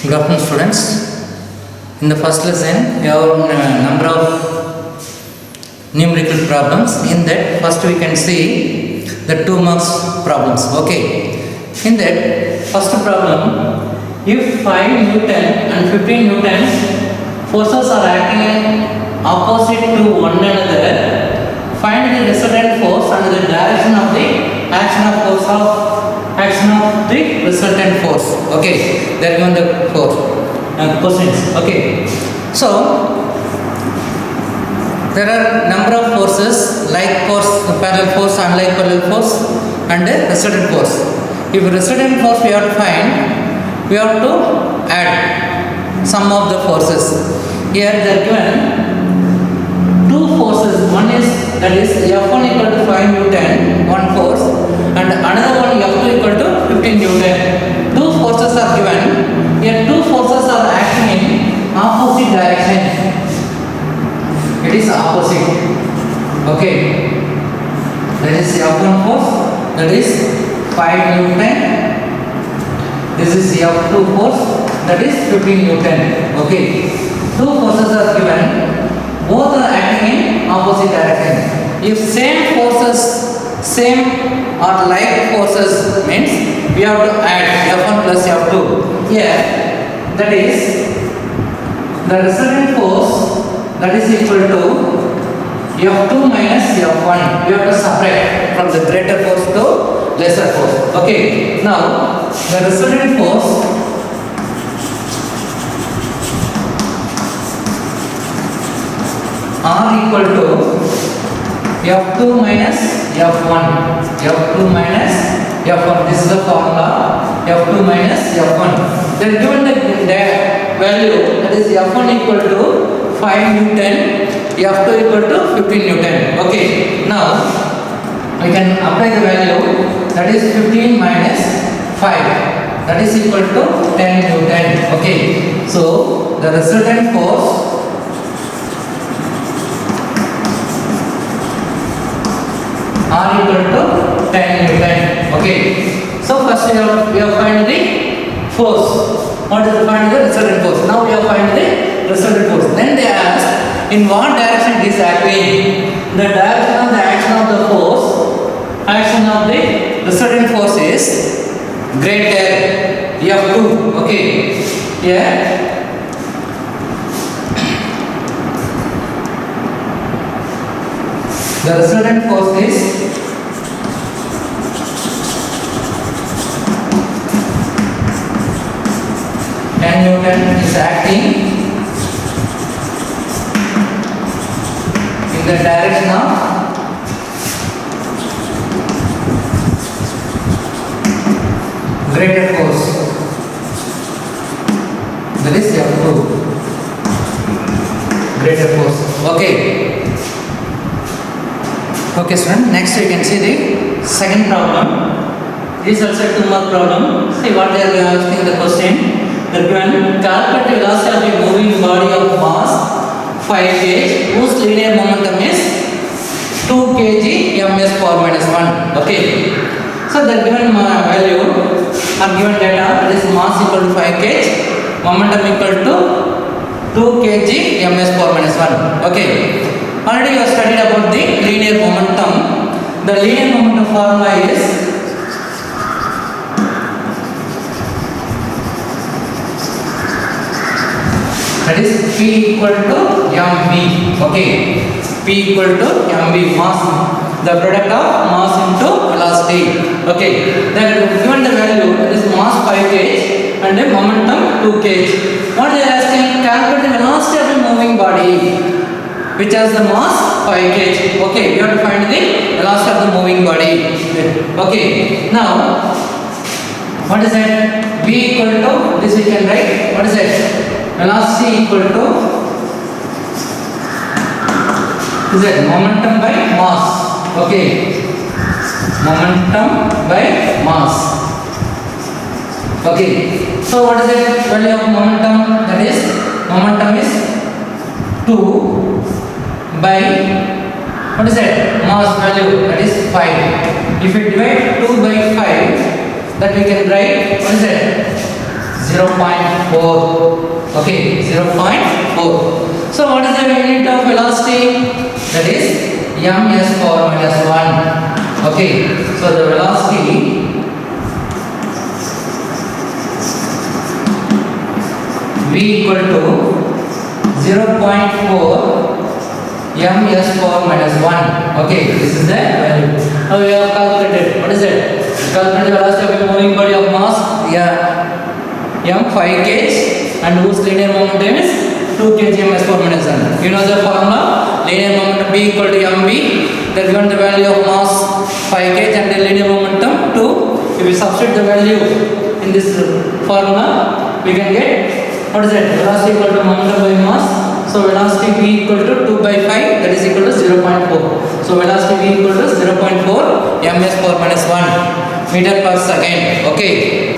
Good afternoon, students. In the first lesson, we have number of numerical problems. In that, first we can see the 2 marks problems. Okay. In that, first problem, if 5 Newton and 15 Newton forces are acting opposite to one another, find the resultant force and the direction of the action of the resultant force. Okay, they are given the questions. Okay, so there are number of forces, like force, parallel force, unlike parallel force, and resultant force. If resultant force we have to find, we have to add sum of the forces. Here they are given two forces. One is, that is F1 equal to 5 Newton, one force, and another one F2 equal to 15 Newton. Two forces are given. Here two forces are acting in opposite direction. It is opposite. Okay. That is F1 force, that is 5 Newton. This is F2 force, that is 15 Newton. Okay. Two forces are given. Both are acting in opposite direction. If same forces, same or like forces means we have to add F1 plus F2. Here, that is the resultant force, that is equal to F2 minus F1. We have to separate from the greater force to lesser force. Okay. Now the resultant force R equal to F2 minus F1. F2 minus F1. This is the formula. F2 minus F1. Then given the value, that is F1 equal to 5 Newton, F2 equal to 15 Newton. Okay. Now we can apply the value, that is 15 minus 5. That is equal to 10 Newton. Okay. So the resultant force R equal to 10 Newton. Okay. So first we have find the force. What is find the resultant force? Now we have find the resultant force. Then they ask in what direction it is acting. The direction of the action of the force, action of the resultant force is greater F2. Okay. Here the resultant force is Newton is acting in the direction of greater force, that is F2, greater force. Okay. Okay, student. Next we can see the second problem. This is also 2 mark problem. See what they are asking the question. The given calculate velocity of a moving body of mass 5 kg whose linear momentum is 2 kg ms power minus 1. Okay. So the given value or given data, that is mass equal to 5 kg, momentum equal to 2 kg ms power minus 1. Okay. Already you have studied about the linear momentum. The linear momentum formula is that is P equal to mv. Okay. P equal to mv, mass, the product of mass into velocity. Okay. Then given the value, that is mass 5 kg and the momentum 2 kg. What they are asking, calculate the velocity of a moving body which has the mass 5 kg. Okay, we have to find the velocity of the moving body. Okay, now what is that? V equal to, this we can write, what is that? Velocity equal to, is that momentum by mass. Okay, momentum by mass. Okay, so what is the value of momentum? That is, momentum is 2 by, what is that? Mass value, that is 5. If we divide 2 by 5, that we can write, what is that? 0.4. Okay, 0.4. So what is the unit of velocity? That is ms power minus 1. Okay, so the velocity v equal to 0.4 ms power minus 1. Okay, this is the value. Now we have calculated. What is it? Calculate the velocity of a moving body of mass. Yeah, m 5 kg and whose linear momentum is 2 kg ms power minus 1. You know the formula. Linear momentum b equal to mv. That given the value of mass 5 kg and the linear momentum 2. If we substitute the value in this formula, we can get what is it? Velocity equal to momentum by mass. So velocity v equal to 2 by 5, that is equal to 0.4. So velocity v equal to 0.4 ms power minus 1 meter per second. Okay,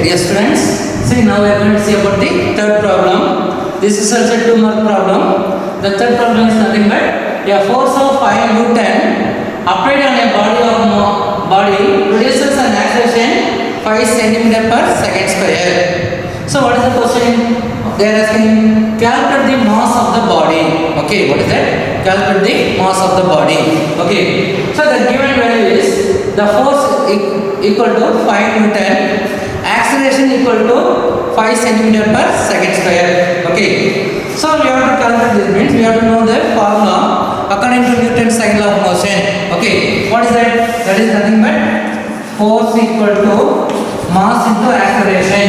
dear students. See, now we are going to see about the third problem. This is also a 2-mark problem. The third problem is nothing but a force of 5 Newton applied on a body produces an acceleration 5 centimeter per second square. So what is the question? They are asking calculate the mass of the body. Okay, what is that? Calculate the mass of the body. Okay, so the given value is the force equal to 5 Newton, acceleration equal to 5 centimeter per second square. Okay, so we have to calculate this, means we have to know the formula according to Newton's second law of motion. Okay, what is that? That is nothing but force equal to mass into acceleration.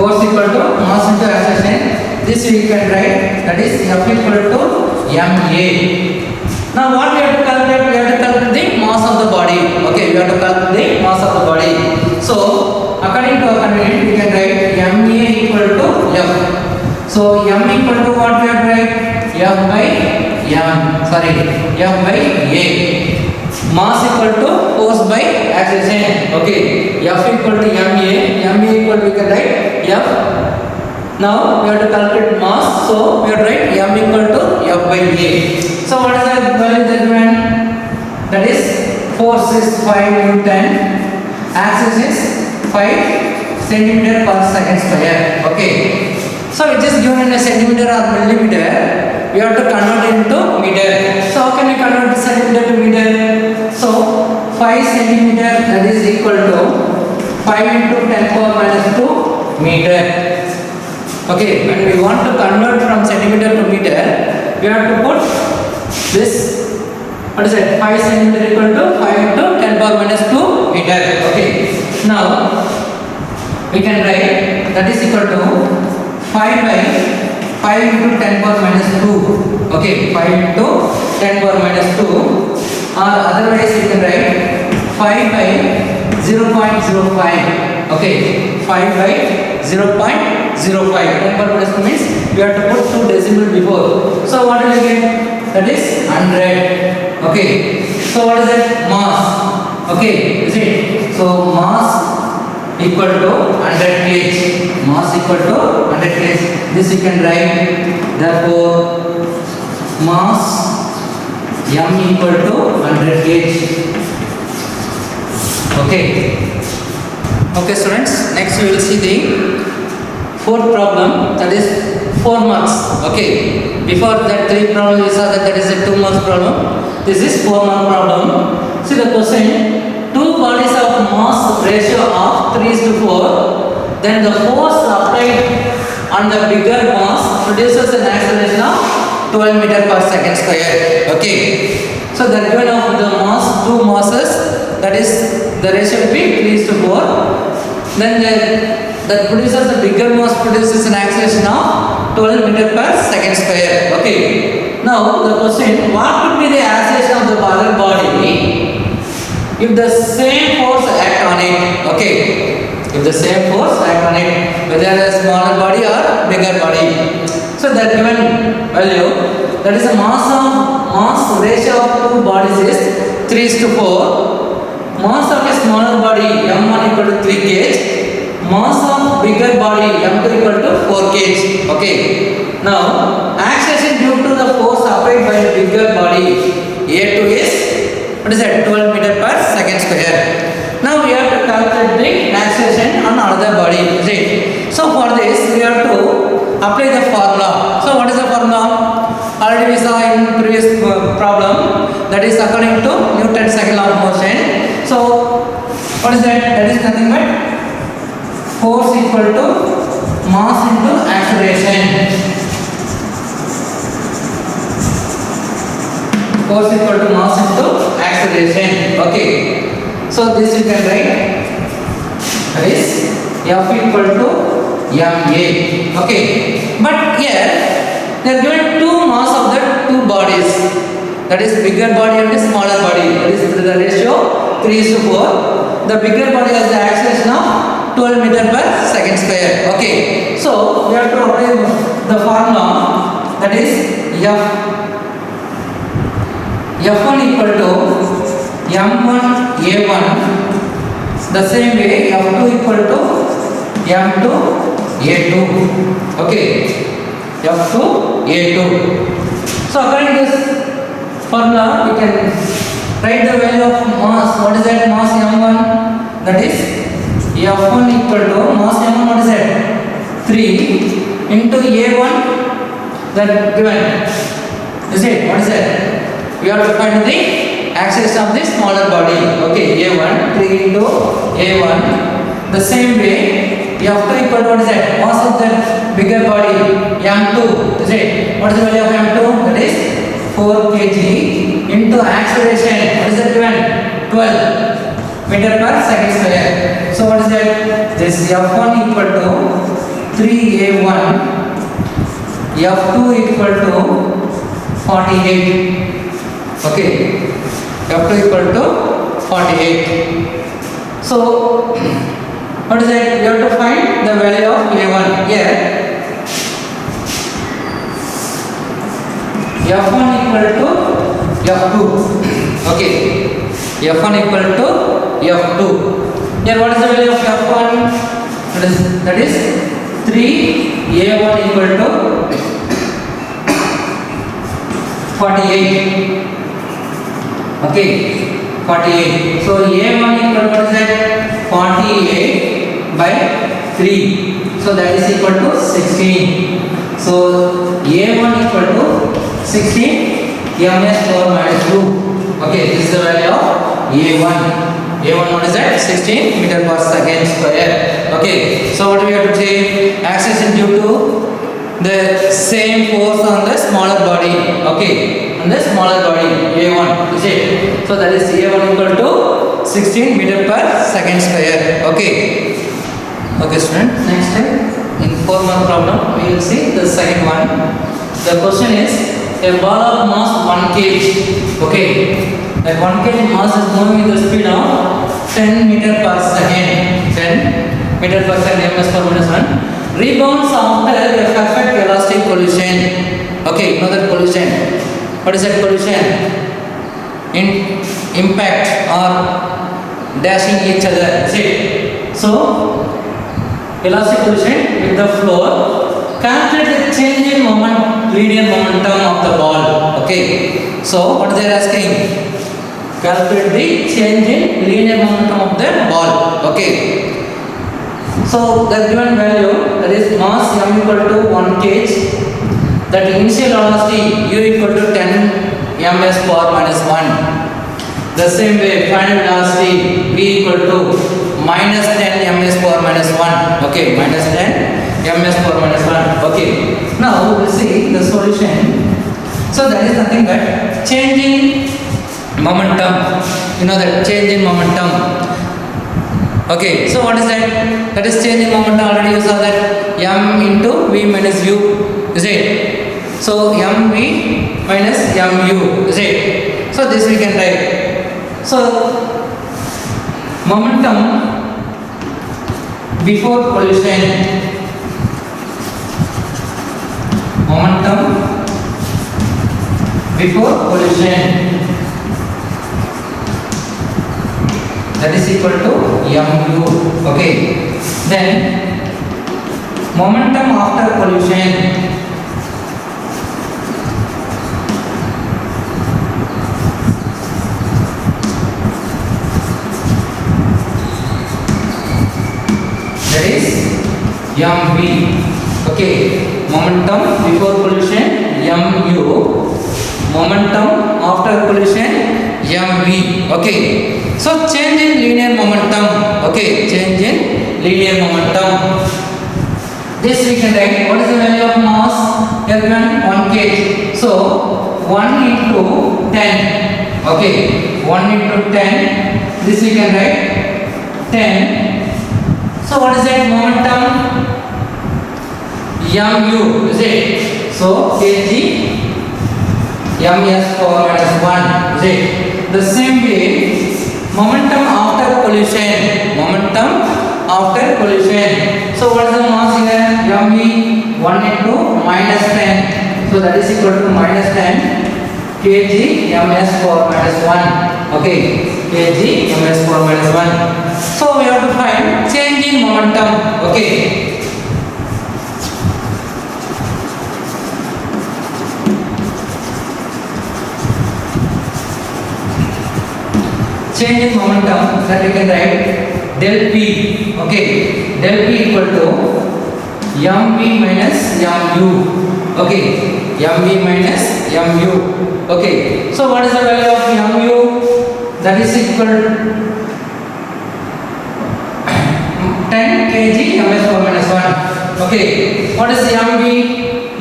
Force equal to mass into acceleration. This we can write, that is F equal to ma. Now what we have to calculate? We have to calculate the mass of the body. Okay, we have to calculate the mass of the body. So according to our convenience, we can write ma equal to F. So m equal to what we have to write? F by a. Mass equal to force by acceleration. Okay, F equal to ma equal to, we can write F. Now we have to calculate mass, so we have to write m equal to F by a. So what is the value that given? That is force is 5 Newton, acceleration is 5 centimeter per second square. Okay, so it is given in a centimeter or millimeter. We have to convert it into meter. So how can we convert centimeter to meter? So 5 centimeter, that is equal to 5 into 10 power minus 2 meter. Okay, when we want to convert from centimeter to meter, we have to put this, what is it? 5 centimeter equal to 5 into 10 power minus 2 meter. Okay, now we can write that is equal to 5 by 5 into 10 power minus 2. Okay, 5 into 10 power minus 2, or otherwise you can write 5 by 0.05. Okay, 5 by 0.05. 10 power minus 2 means we have to put 2 decimal before. So what will you get? That is 100. Okay, so what is that? Mass. Okay, is it? So mass equal to 100 kg. Mass equal to 100 kg. This you can write. Therefore, mass m equal to 100 kg. Okay. Okay, students. Next we will see the fourth problem. That is 4 marks. Okay. Before that 3 problems we saw that is a 2 marks problem. This is 4 mark problem. See the question. 2 bodies of mass ratio of 3:4, then the force applied on the bigger mass produces an acceleration of 12 meter per second square. Okay, so the given of the mass, 2 masses, that is the ratio will be 3:4, then that produces the bigger mass produces an acceleration of 12 meter per second square. Okay, now the question, what would be the acceleration of the parallel body if the same force act on it? Okay, if the same force act on it, whether a smaller body or bigger body. So that given value, that is the mass ratio of 2 bodies is 3:4. Mass of a smaller body m1 equal to 3 kg. Mass of bigger body m2 equal to 4 kg. Okay. Now acceleration due to the force applied by a bigger body A2 is, what is that? 12 meter per second square. Now we have to calculate the acceleration on another body. Right? So for this we have to apply the formula. So what is the formula? Already we saw in previous problem, that is according to Newton's second law of motion. So what is that? That is nothing but force equal to mass into acceleration. Force equal to mass into acceleration. Okay. So this you can write, that is F equal to ma. Okay. But here they are given two mass of the two bodies. That is bigger body and the smaller body. That is the ratio 3:4. The bigger body has the acceleration of 12 meter per second square. Okay. So we have to apply the formula, that is F1 equal to m1 a1. The same way F2 equal to m2 a2. Okay. F2 a2. So according to this formula, we can write the value of mass. What is that? Mass m1, that is F1 equal to mass m1, what is that? 3 into a1, that given. Is it? What is that? We have to find the acceleration of the smaller body. Okay, a1, 3 into a1. The same way, F2 equal to what is that? Mass of the bigger body, m2. Is it? What is the value of m2? That is 4 kg into acceleration. What is that given? 12 meter per second square. So what is that? This F1 equal to 3a1. F2 equal to 48. Okay. F2 equal to 48. So what is that? We have to find the value of a1 here. F1 equal to F2. Okay. F1 equal to F2. Here what is the value of F1? That is 3a1 equal to 48. Okay. 48. So a1 equal to what is that? 48 by 3. So that is equal to 16. So a1 equal to 16 ms power minus 2. Okay, this is the value of a1. A1 what is that? 16 meter per second square. Okay, so what we have to say? Acceleration due to the same force on the smaller body. Okay, on the smaller body a1. Is it? So that is a1 equal to 16 meter per second square. Okay. Okay, student. Next time in 4-mark problem we will see the second one. The question is a ball of mass 1 kg. Okay. That 1 kg mass is moving with the speed of 10 meter per second. 10 meter per second ms per minus 1. Rebounds after a perfect velocity collision. Okay, you know that collision. What is that collision? In impact or dashing each other. See? So velocity collision with the floor. Calculate the change in linear momentum of the ball. Okay. So what they are asking? Calculate the change in linear momentum of the ball. Okay. So the given value, that is mass m equal to 1 kg. That initial velocity u equal to 10 ms power minus 1. The same way final velocity v equal to minus 10 ms power minus 1. Okay, minus 10 ms power minus 1. Okay. Now we will see the solution. So that is nothing but changing momentum. You know that change in momentum. Okay. So what is that? That is change in momentum. Already you saw that m into v minus u. Is it? So mv minus mu. Is it? So this we can write. So momentum before collision. Momentum before collision, that is equal to mu. Okay. Then momentum after collision. that is mv. Okay, momentum before collision mu, momentum after collision mv. Okay, so change in linear momentum. Okay, change in linear momentum. This we can write. What is the value of mass? Given 1 kg. So 1 into 10. Okay, 1 into 10. This we can write 10. So what is that momentum? Mu, is it? So kg ms power minus 1, is it? The same way, momentum after collision. Momentum after collision. So what is the mass here? mv 1 into minus 10. So that is equal to minus 10 kg ms power minus 1. Okay, kg ms power minus 1. So we have to find change in momentum. Okay. Change in momentum, that we can write del p. Okay, del p equal to mv minus mu. Okay, mv minus mu. Okay, so what is the value of mu? That is equal 10 kg ms power minus 1. Okay, what is mv?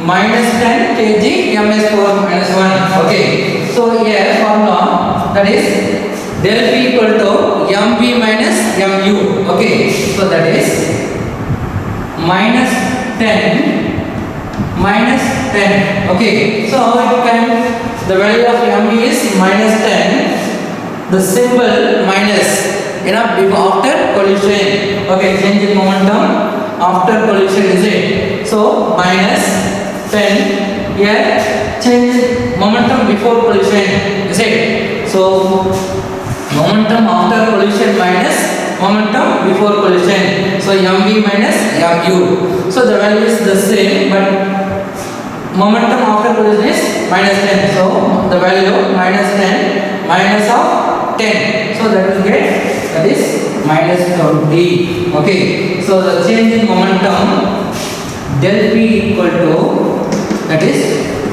Minus 10 kg ms power minus 1. Okay, so here formula, that is del p equal to mv minus mu. Okay, so that is minus 10 minus 10. Okay, so how it can, the value of mv is minus 10, the symbol minus, before after collision. Okay, change in momentum after collision, is it? So minus 10. Here change momentum before collision, is it? So momentum after collision minus momentum before collision. So mv minus mu. So the value is the same, but momentum after collision is minus 10. So the value minus 10 minus of 10. So that will get, that is minus 20. Okay, so the change in momentum del p equal to, that is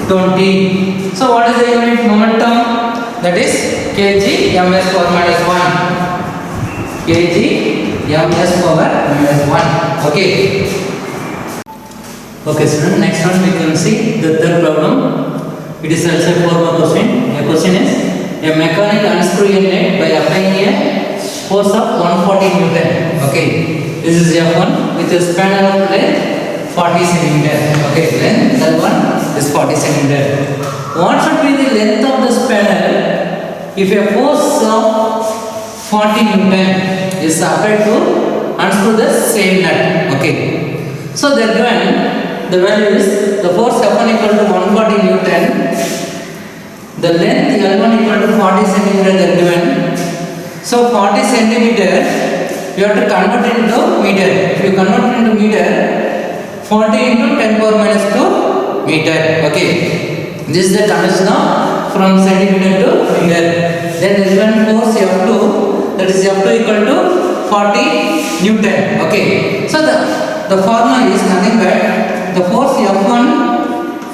20. So what is the unit momentum? That is kg ms power minus 1. kg ms power minus 1. Okay. Okay, student. Next one we can see the third problem. It is also a 4-mark question. The question is, a mechanic unscrew a net by applying a force of 140 Newton. Okay, this is F1 with a spanner of length 40 centimeter. Okay, length that one is 40 centimeter. What should be the length of the spanner if a force of 40 Newton is applied to unscrew the same nut? Okay, so they are given the value is the force F1 equal to 140 Newton, the length L1 equal to 40 centimeter they are given. So 40 centimeter you have to convert into meter. If you convert into meter, 40 into 10 power minus 2 meter. Okay, this is the conversion from centimeter to meter. Then the given force F2, that is F2 equal to 40 Newton. Okay, so the formula is nothing but the force F1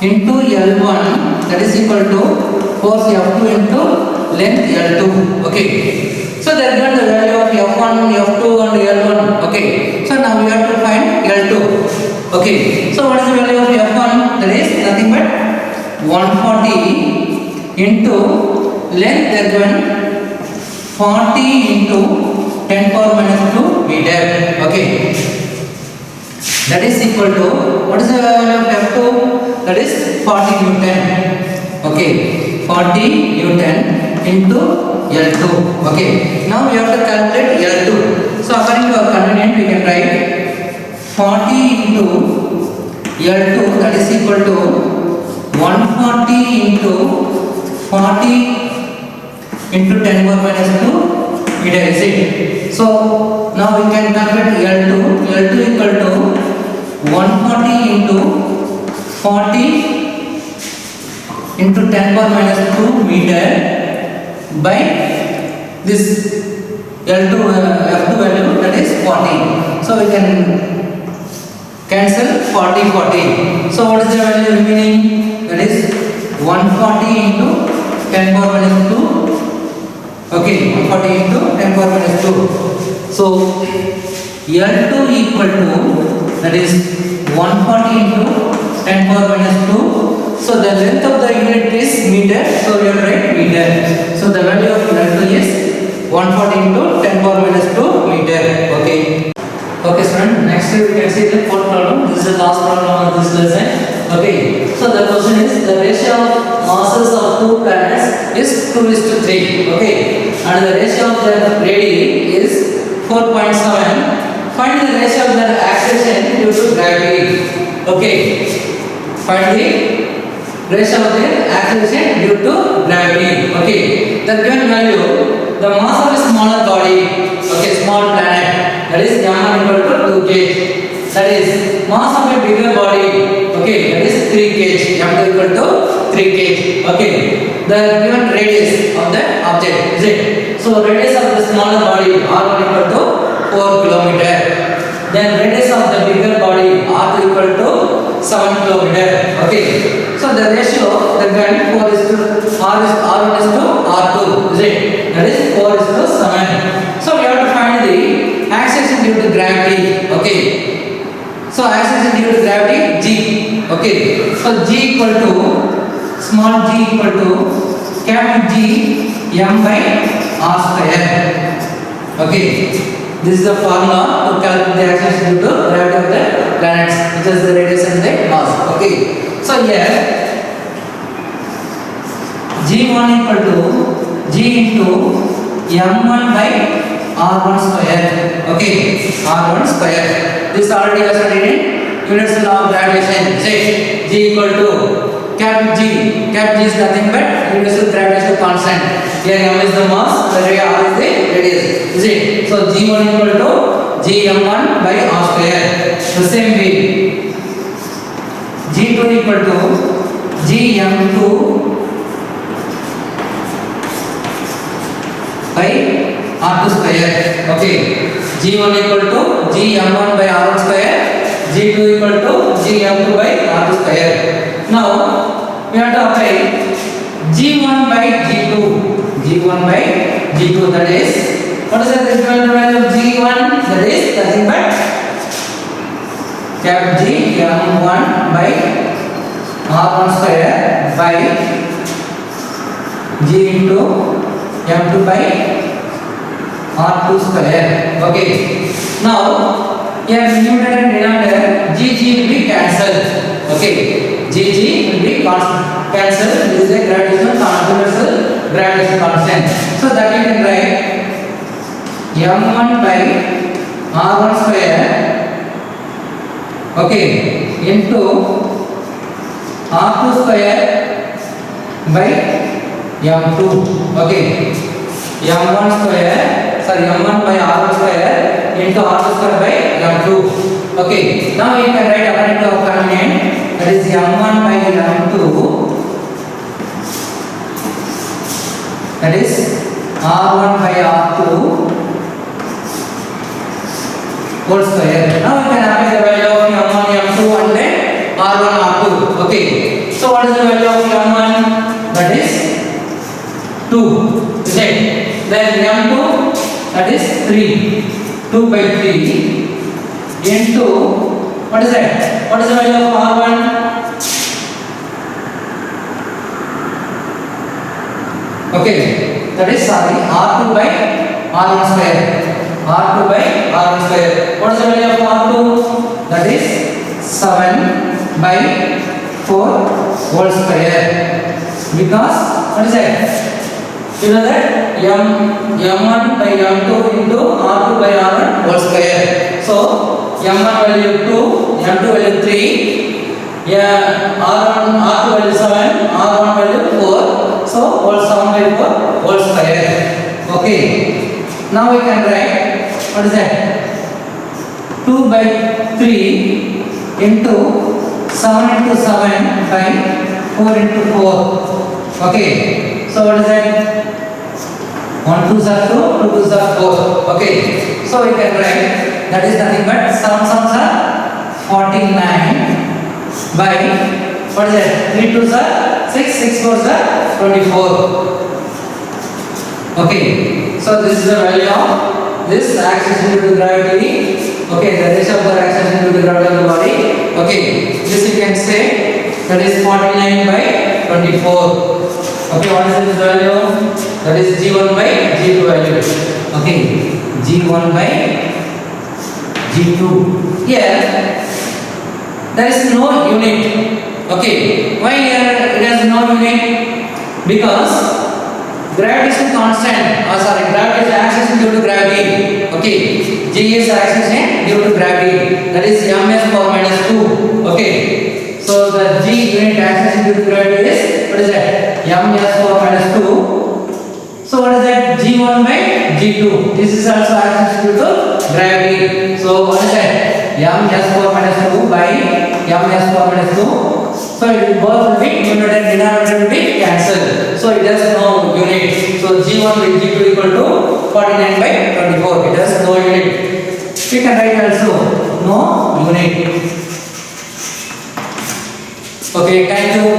into L1, that is equal to force F2 into length L2. Okay, so they are given the value of F1, F2 and L1. Okay, so now we have to find L2. Okay, so what is the value of F1? That is nothing but 140 into length they are given 40 into 10 power minus 2 meter. Okay, that is equal to, what is the value of F2? That is 40 Newton. Okay, 40 Newton into L2. Okay, now we have to calculate L2. So according to our convenience we can write 40 into L2, that is equal to 140 into 40 into 10 power minus 2 meter, is it? So now we can calculate L2. L2 equal to 140 into 40 into 10 power minus 2 meter by this L2 F2 value, that is 40. So we can cancel 40 40. So what is the value remaining? That is 140 into 10 power minus 2. Okay, 140 into 10 power minus 2. So L2 equal to, that is 140 into 10 power minus 2. So the length of the unit is meter. So you have to write meter. So the value of L2 is 140 into 10 power minus 2 meter. Okay. Okay, student. Next we can see the fourth problem. This is the last problem of this lesson. Okay. So the question is, the ratio of masses of two planets is 2:3. Okay. And the ratio of their radii is 4.7. Find the ratio of their acceleration due to gravity. Okay. Find the ratio of their acceleration due to gravity. Okay. The given value, the mass of a smaller body, okay, small planet, that is m1 equal to 2 kg. That is mass of a bigger body, okay, that is 3 kg. m2 equal to 3 kg. Okay. The given radius of the object is it. So radius of the smaller body r1 equal to 4 kilometer. Then radius of the bigger body r2 equal to 7 kilometer. Okay. So the ratio, the given 4 is to r1 is to r2 is it. That is 4 is to 7. So we have to find the acceleration due to gravity. Okay. So acceleration due to gravity g. Okay. So g equal to, small g equal to capital G m by r square. Okay. This is the formula to calculate the acceleration due to gravity of the planets, which is the radius and the mass. Okay. So here g1 equal to g into m1 by r1 square. Okay. r1 square. This already was studied in universal law of gravitation. Say g equal to capital G. Capital G is nothing but universal gravitational constant. Here m is the mass, the area r is the radius. Is it? So g1 equal to gm1 by r square. The same way, g2 equal to gm2 by r2 square. Okay. g1 equal to gm1 by r1 square. g2 equal to gm2 by r2 square. Now we have to apply g1 by g2. g1 by g2, that is, what is the equivalent value of g1? That is nothing but cap gm1 by r1 square by g into m2 by r2 square. Okay. Now here numerator and denominator gg will be cancelled. Okay. gg will be cancelled. This is a gravitational constant. So that you can write m1 by r1 square, okay, into r2 square by m2. Okay. m1 square, sorry, m1 by r1 square into r2 square by m2. Okay. Now you can write according to our convenient, that is m1 by m2, that is r1 by r2 whole square. Now you can apply the value of m1 m2 and then r1 r2. Okay. So what is the value of m1? That is 2. Is it? Then m2, that is 3. 2 by 3 into, what is that? What is the value of r1? Okay, that is, sorry, r2 by r1 square. r2 by r1 square. What is the value of r2? That is 7 by 4 whole square. Because, what is that? You know that m1 by m2 into r2 by r1 whole square. So m1 value 2, m2 value 3, r2 value 7, r1 value 4. So whole 7 by 4 whole square. Okay. Now we can write, what is that? 2 by 3 into 7 into 7 by 4 into 4. Okay. So what is that? 1 2s are 2, 2 2s are 4. Okay. So we can write that is nothing but 7 sums are 49 by what is that? 3 2s are 6, 6 4s are 24. Okay. So this is the value of this acceleration due to gravity. Okay, the ratio of the acceleration due to gravity of the body. Okay, this you can say that is 49 by 24. Okay, what is this value? That is G1 by G2 value. Okay, G1 by G2. Here there is no unit. Okay, why here it has no unit? Because gravity is constant. Gravity is acceleration due to gravity. Okay, G is acceleration due to gravity. That is ms power minus 2. Okay, so the G unit acceleration due to gravity is what is that? Ms power minus 2. So what is that? G1 by G2. This is also acceleration due to gravity. So what is that? Ms power minus 2 by Ms power minus 2. So it both will be numerator and denominator will be cancelled. So it has no unit. So G1 by G2 equal to 49 by 24. It has no unit. We can write also no unit. Okay, thank you.